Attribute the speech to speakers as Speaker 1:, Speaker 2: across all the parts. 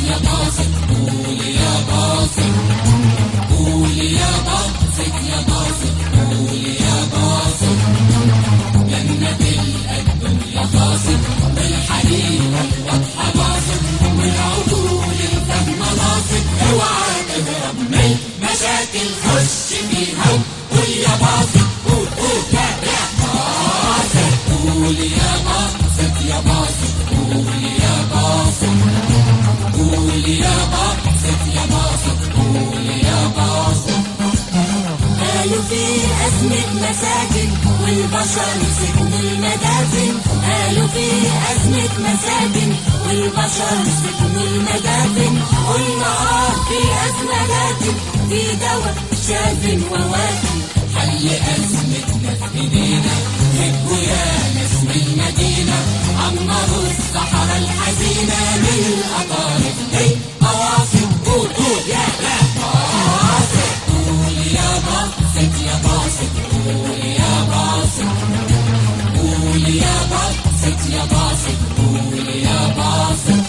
Speaker 1: يا باسط قول يا باسط، قول يا باسط يا باسط، قول يا باسط. جنة القدم يا باسط، والحقيقة الواضحة باسط، والعقول الفهمة لاصق. اوعى تهرب من مشاكل، خش فيها قول يا باسط، قول قول يا باسط، قول يا باسط يا باسط، قول يا باسط، قول يا باسط يا باسط، قول يا باسط. قالوا في أزمة مساكن والبشر سكنوا المدافن، قالوا في أزمة مساكن والبشر سكنوا المدافن. قلنا في أزمة لكن في دواء شاف وواكن، حل أزمتنا في إيدينا. هبوا يا ناس من المدينة، عمروا الصحراء الحزينة بالأطارف هي قواصد. قول قول يا باسط، قول يا باسط يا باسط، قول يا باسط، قول يا باسط يا باسط، قول يا باسط.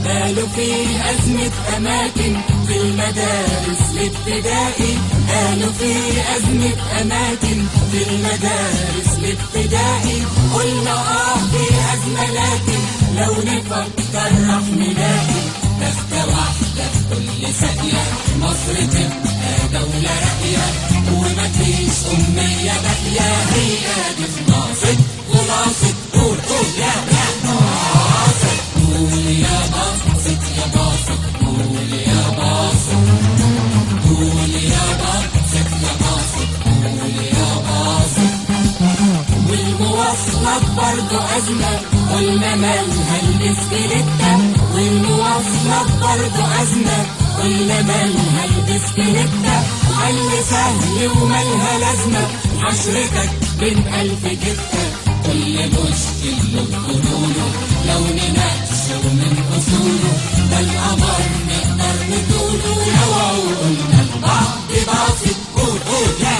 Speaker 1: قالوا في أزمة أماكن في المدارس الابتدائي، قالوا في أزمة أماكن في المدارس الابتدائي. قلنا في أزمة لكن لو نفكر راح نلاقي تختة واحدة في كل ساقية، مصر تبقى دولة راقية ومفيش أمية باقية. هي دي خلاصة خلاصة. قول قول يا باسط، قول يا باسط يا باسط، قول يا باسط، قول يا باسط يا باسط، قول يا باسط. والمواصلات برضو أزمة، قلنا مالها البسكليتة، والمواصلات برضو أزمة، قلنا مالها البسكليتة. حل سهل ومالها لازمة، حشرتك بين 1000 جتة. كل مشكل له حلوله، لو نناقشه من أصوله، ده القمر نقدر نطوله. لو قلنا البعض باسط. قول قول يا